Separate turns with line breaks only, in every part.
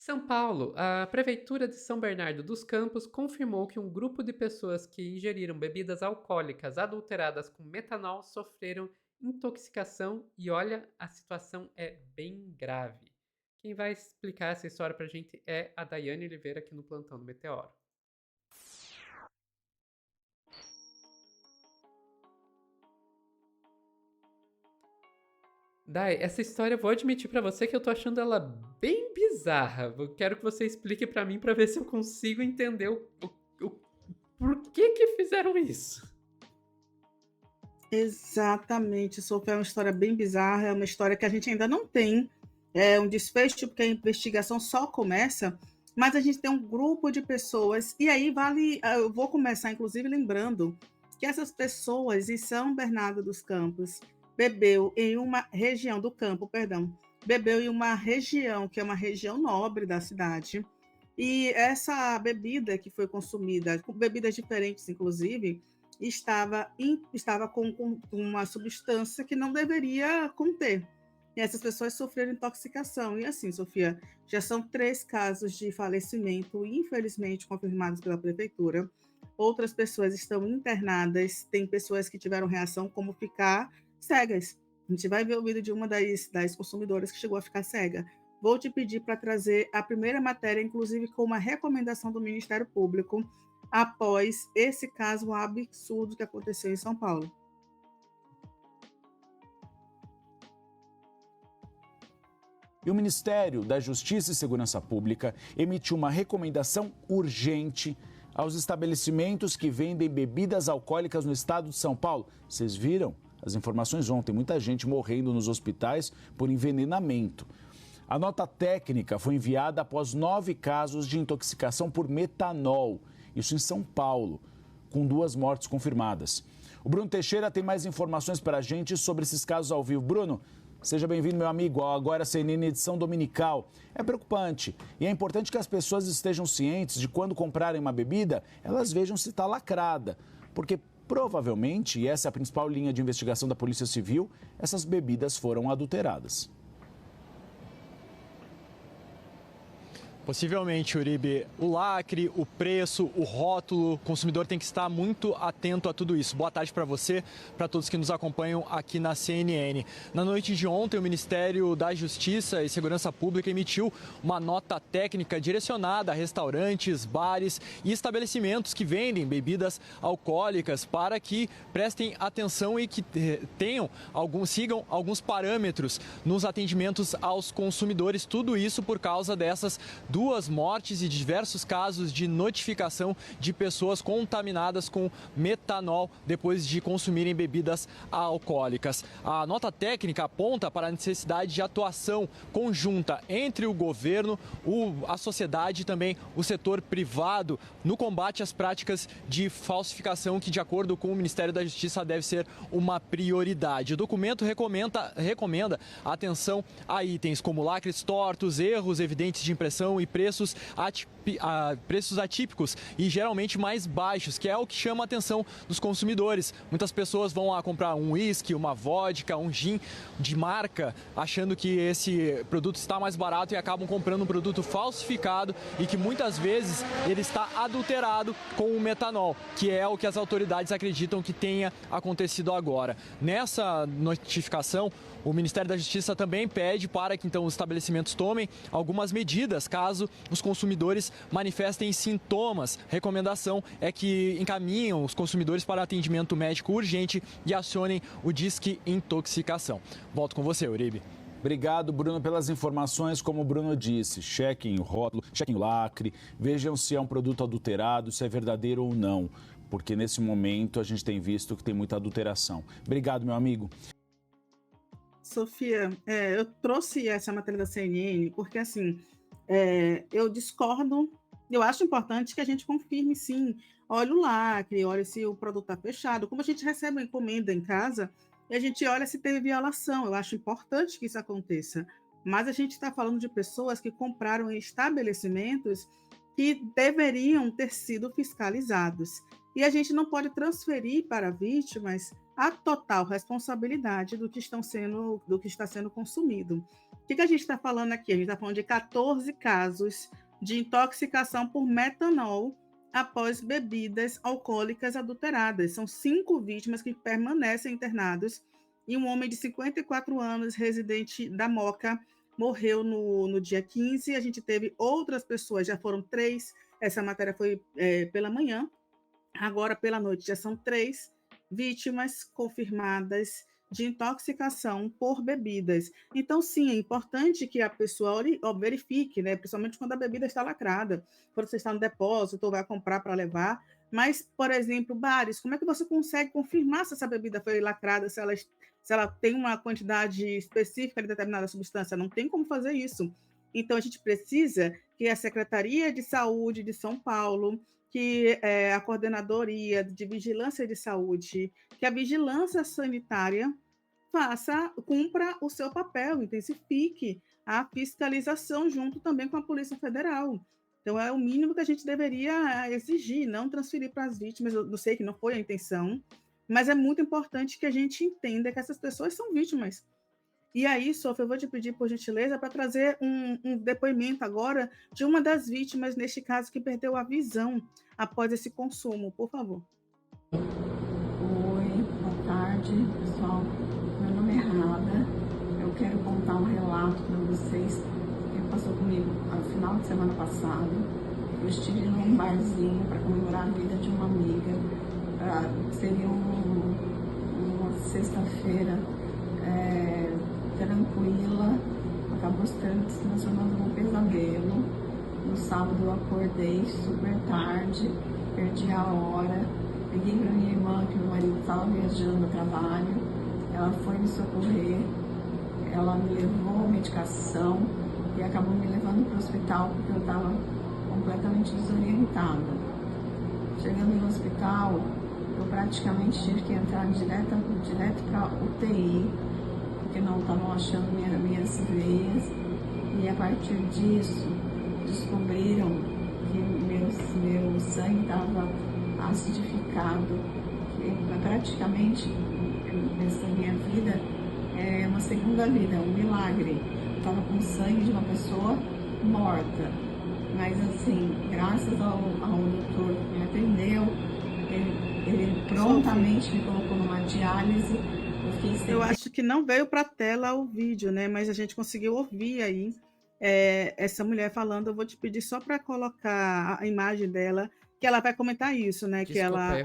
São Paulo, a Prefeitura de São Bernardo dos Campos confirmou que um grupo de pessoas que ingeriram bebidas alcoólicas adulteradas com metanol sofreram intoxicação e olha, a situação é bem grave. Quem vai explicar essa história pra gente é a Daiane Oliveira aqui no Plantão do Meteoro. Dai, essa história eu vou admitir pra você que eu tô achando ela bem bizarra. Eu quero que você explique pra mim pra ver se eu consigo entender o por que fizeram isso.
Exatamente, Sofia, é uma história bem bizarra, é uma história que a gente ainda não tem um desfecho, porque a investigação só começa, mas a gente tem um grupo de pessoas, e aí vale, eu vou começar inclusive lembrando que essas pessoas em São Bernardo dos Campos bebeu em uma região do campo, perdão, bebeu em uma região que é uma região nobre da cidade, e essa bebida que foi consumida, com bebidas diferentes inclusive, estava com uma substância que não deveria conter. E essas pessoas sofreram intoxicação. E assim, Sofia, já são 3 casos de falecimento, infelizmente confirmados pela prefeitura. Outras pessoas estão internadas, tem pessoas que tiveram reação como ficar cegas. A gente vai ver o vídeo de uma das consumidoras que chegou a ficar cega. Vou te pedir para trazer a primeira matéria, inclusive com uma recomendação do Ministério Público, após esse caso absurdo que aconteceu em São Paulo.
E o Ministério da Justiça e Segurança Pública emitiu uma recomendação urgente aos estabelecimentos que vendem bebidas alcoólicas no estado de São Paulo. Vocês viram as informações ontem, muita gente morrendo nos hospitais por envenenamento. A nota técnica foi enviada após 9 casos de intoxicação por metanol, isso em São Paulo, com 2 mortes confirmadas. O Bruno Teixeira tem mais informações para a gente sobre esses casos ao vivo. Bruno, seja bem-vindo, meu amigo, ao Agora CNN edição dominical. É preocupante e é importante que as pessoas estejam cientes de quando comprarem uma bebida, elas vejam se está lacrada, porque provavelmente, e essa é a principal linha de investigação da Polícia Civil, essas bebidas foram adulteradas.
Possivelmente, Uribe, o lacre, o preço, o rótulo, o consumidor tem que estar muito atento a tudo isso. Boa tarde para você, para todos que nos acompanham aqui na CNN. Na noite de ontem, o Ministério da Justiça e Segurança Pública emitiu uma nota técnica direcionada a restaurantes, bares e estabelecimentos que vendem bebidas alcoólicas para que prestem atenção e que sigam alguns parâmetros nos atendimentos aos consumidores. Tudo isso por causa dessas 2 mortes e diversos casos de notificação de pessoas contaminadas com metanol depois de consumirem bebidas alcoólicas. A nota técnica aponta para a necessidade de atuação conjunta entre o governo, a sociedade e também o setor privado no combate às práticas de falsificação que, de acordo com o Ministério da Justiça, deve ser uma prioridade. O documento recomenda atenção a itens como lacres tortos, erros evidentes de impressão e preços atípicos e geralmente mais baixos, que é o que chama a atenção dos consumidores. Muitas pessoas vão lá comprar um uísque, uma vodka, um gin de marca, achando que esse produto está mais barato e acabam comprando um produto falsificado e que muitas vezes ele está adulterado com o metanol, que é o que as autoridades acreditam que tenha acontecido agora. Nessa notificação, o Ministério da Justiça também pede para que então os estabelecimentos tomem algumas medidas caso os consumidores manifestem sintomas. Recomendação é que encaminham os consumidores para atendimento médico urgente e acionem o Disque Intoxicação. Volto com você, Uribe.
Obrigado, Bruno, pelas informações. Como o Bruno disse, chequem o rótulo, chequem o lacre, vejam se é um produto adulterado, se é verdadeiro ou não, porque nesse momento a gente tem visto que tem muita adulteração. Obrigado, meu amigo.
Sofia, eu trouxe essa matéria da CNN porque, assim, eu discordo, eu acho importante que a gente confirme, sim, olha o lacre, olha se o produto está fechado, como a gente recebe uma encomenda em casa, e a gente olha se teve violação, eu acho importante que isso aconteça, mas a gente está falando de pessoas que compraram em estabelecimentos que deveriam ter sido fiscalizados, e a gente não pode transferir para vítimas a total responsabilidade do que está sendo consumido. O que a gente está falando aqui? A gente está falando de 14 casos de intoxicação por metanol após bebidas alcoólicas adulteradas. São 5 vítimas que permanecem internados e um homem de 54 anos, residente da Moca, morreu no dia 15. A gente teve outras pessoas, já foram 3. Essa matéria foi pela manhã. Agora, pela noite, já são 3 vítimas confirmadas de intoxicação por bebidas. Então, sim, é importante que a pessoa verifique, né? Principalmente quando a bebida está lacrada, quando você está no depósito ou vai comprar para levar. Mas, por exemplo, bares, como é que você consegue confirmar se essa bebida foi lacrada, se ela tem uma quantidade específica de determinada substância? Não tem como fazer isso. Então, a gente precisa que a Secretaria de Saúde de São Paulo, que a Coordenadoria de Vigilância de Saúde, que a Vigilância Sanitária cumpra o seu papel, intensifique a fiscalização junto também com a Polícia Federal. Então, é o mínimo que a gente deveria exigir, não transferir para as vítimas. Eu sei que não foi a intenção, mas é muito importante que a gente entenda que essas pessoas são vítimas. E aí, Sofia, eu vou te pedir, por gentileza, para trazer um depoimento agora de uma das vítimas, neste caso, que perdeu a visão após esse consumo. Por favor.
Oi, boa tarde, pessoal. Meu nome é Rada. Eu quero contar um relato para vocês que passou comigo no final de semana passado. Eu estive num barzinho para comemorar a vida de uma amiga. Seria uma sexta-feira tranquila, acabou se transformando num pesadelo. No sábado eu acordei super tarde, perdi a hora, liguei para minha irmã que meu marido estava viajando a trabalho, ela foi me socorrer, ela me levou medicação e acabou me levando para o hospital porque eu estava completamente desorientada. Chegando no hospital, eu praticamente tive que entrar direto para a UTI, porque não estavam achando minhas veias, e a partir disso descobriram que meu sangue estava acidificado, e praticamente essa minha vida é uma segunda vida, um milagre. Eu estava com sangue de uma pessoa morta, mas assim, graças ao doutor que me atendeu, ele prontamente me colocou numa diálise.
Eu acho que não veio para a tela o vídeo, né? Mas a gente conseguiu ouvir aí essa mulher falando. Eu vou te pedir só para colocar a imagem dela, que ela vai comentar isso, né?
Desculpa,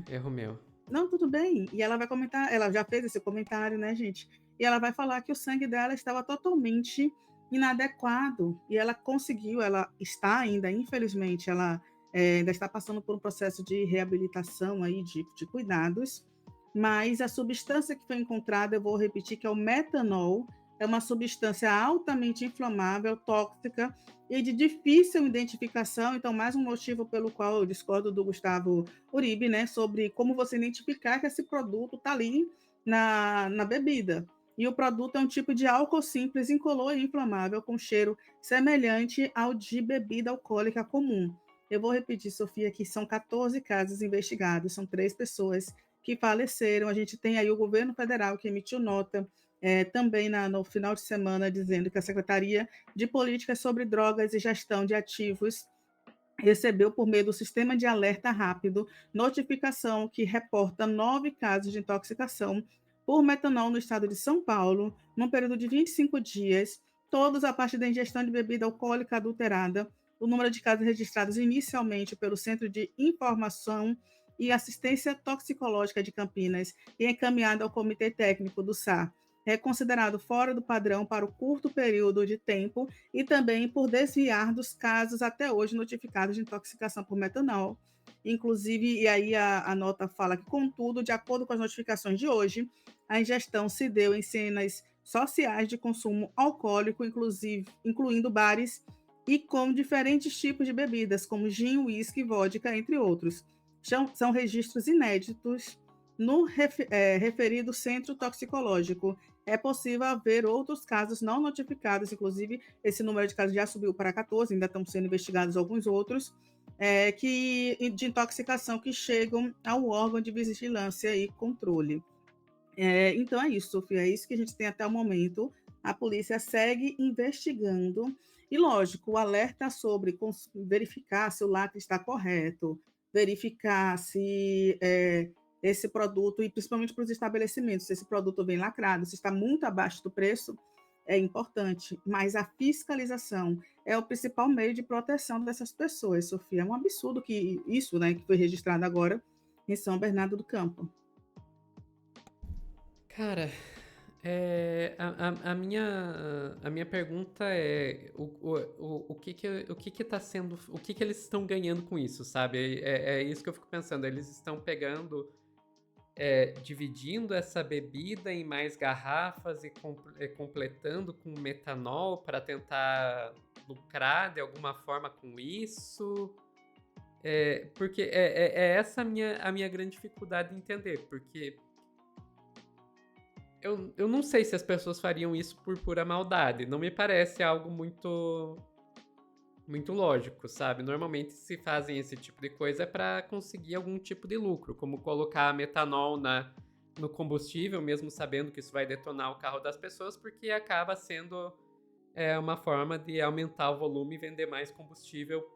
erro meu.
Não, tudo bem. E ela vai comentar, ela já fez esse comentário, né, gente? E ela vai falar que o sangue dela estava totalmente inadequado. E ela conseguiu, ela está ainda, infelizmente, ela ainda está passando por um processo de reabilitação aí, de cuidados. Mas a substância que foi encontrada, eu vou repetir, que é o metanol, é uma substância altamente inflamável, tóxica e de difícil identificação. Então, mais um motivo pelo qual eu discordo do Gustavo Uribe, né, sobre como você identificar que esse produto está ali na bebida. E o produto é um tipo de álcool simples, incolor e inflamável, com cheiro semelhante ao de bebida alcoólica comum. Eu vou repetir, Sofia, que são 14 casos investigados, são 3 pessoas que faleceram. A gente tem aí o governo federal que emitiu nota também no final de semana, dizendo que a Secretaria de Políticas sobre Drogas e Gestão de Ativos recebeu, por meio do Sistema de Alerta Rápido, notificação que reporta 9 casos de intoxicação por metanol no estado de São Paulo, num período de 25 dias, todos a partir da ingestão de bebida alcoólica adulterada. O número de casos registrados inicialmente pelo Centro de Informação e Assistência Toxicológica de Campinas e encaminhado ao Comitê Técnico do SAR, é considerado fora do padrão para o curto período de tempo e também por desviar dos casos até hoje notificados de intoxicação por metanol. Inclusive, e aí a nota fala que, contudo, de acordo com as notificações de hoje, a ingestão se deu em cenas sociais de consumo alcoólico, incluindo bares e com diferentes tipos de bebidas, como gin, uísque, vodka, entre outros. São registros inéditos no referido centro toxicológico. É possível haver outros casos não notificados, inclusive esse número de casos já subiu para 14, ainda estão sendo investigados alguns outros, de intoxicação que chegam ao órgão de vigilância e controle. Então é isso, Sofia, é isso que a gente tem até o momento. A polícia segue investigando e, lógico, o alerta sobre verificar se o lacre está correto, verificar se esse produto, e principalmente para os estabelecimentos, se esse produto vem lacrado, se está muito abaixo do preço, é importante, mas a fiscalização é o principal meio de proteção dessas pessoas, Sofia. É um absurdo que isso, né, que foi registrado agora em São Bernardo do Campo.
Cara, a minha pergunta é o que que tá sendo, o que que eles estão ganhando com isso, sabe? É isso que eu fico pensando. Eles estão pegando, dividindo essa bebida em mais garrafas e completando com metanol para tentar lucrar de alguma forma com isso. Porque é essa a minha grande dificuldade de entender, porque eu não sei se as pessoas fariam isso por pura maldade. Não me parece algo muito lógico, sabe? Normalmente se fazem esse tipo de coisa é para conseguir algum tipo de lucro, como colocar metanol no combustível, mesmo sabendo que isso vai detonar o carro das pessoas, porque acaba sendo uma forma de aumentar o volume e vender mais combustível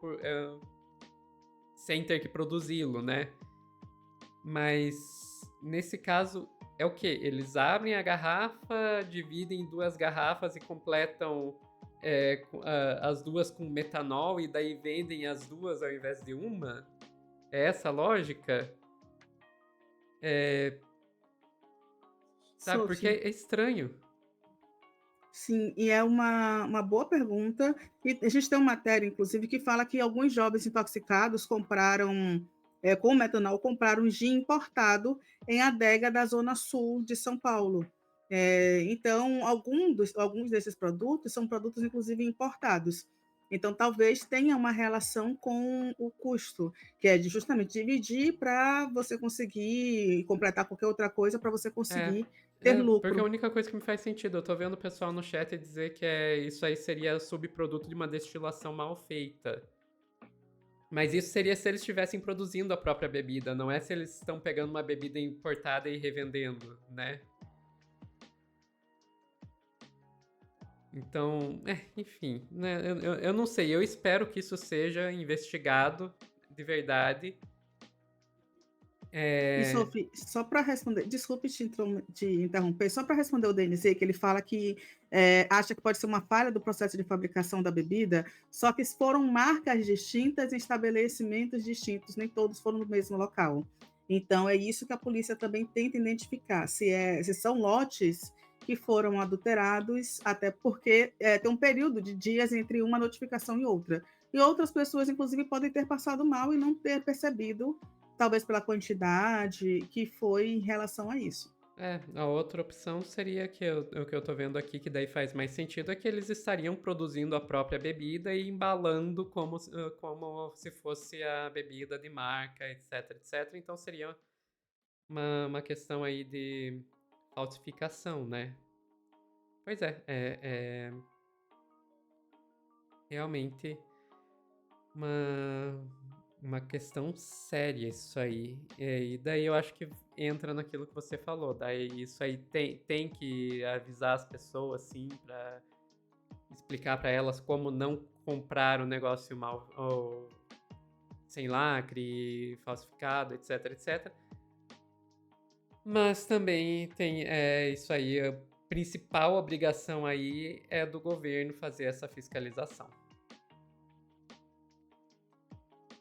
sem ter que produzi-lo, né? Mas nesse caso é o quê? Eles abrem a garrafa, dividem em duas garrafas e completam as duas com metanol e daí vendem as duas ao invés de uma? É essa a lógica? Sabe? Porque
Sophie,
é estranho.
sim, e é uma boa pergunta. E a gente tem uma matéria, inclusive, que fala que alguns jovens intoxicados compraram, com metanol, compraram gin importado em adega da Zona Sul de São Paulo. Então, alguns desses produtos são produtos, inclusive, importados. Então, talvez tenha uma relação com o custo, que é de justamente dividir para você conseguir completar qualquer outra coisa, para você
É,
conseguir ter
porque a
lucro.
única coisa que me faz sentido, eu tô vendo o pessoal no chat dizer que isso aí seria subproduto de uma destilação mal feita. Mas isso seria se eles estivessem produzindo a própria bebida, não é se eles estão pegando uma bebida importada e revendendo, né? Então, enfim, né? Eu não sei, eu espero que isso seja investigado de verdade.
E,
É,
Sophie, só para responder, desculpe te interromper, só para responder o DNC, que ele fala que acha que pode ser uma falha do processo de fabricação da bebida, só que foram marcas distintas em estabelecimentos distintos, nem todos foram no mesmo local. Então, é isso que a polícia também tenta identificar, se são lotes que foram adulterados, até porque tem um período de dias entre uma notificação e outra. E outras pessoas, inclusive, podem ter passado mal e não ter percebido, talvez pela quantidade, que foi em relação a isso.
a outra opção seria o que eu tô vendo aqui, que daí faz mais sentido, é que eles estariam produzindo a própria bebida e embalando como se fosse a bebida de marca, etc, etc. Então seria uma questão aí de falsificação, né? Pois é realmente uma, uma questão séria isso aí. E daí eu acho que entra naquilo que você falou. Daí isso aí tem que avisar as pessoas, sim, pra explicar pra elas como não comprar o negócio mal, ou sem lacre, falsificado, etc, etc. Mas também tem isso aí, a principal obrigação aí é do governo fazer essa fiscalização.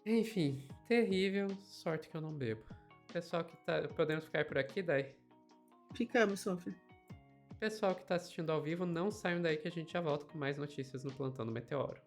Enfim, terrível, sorte que eu não bebo. Pessoal que tá. Podemos ficar por aqui, daí?
Ficamos, Sofia.
Pessoal que tá assistindo ao vivo, não saiam daí que a gente já volta com mais notícias no Plantão do Meteoro.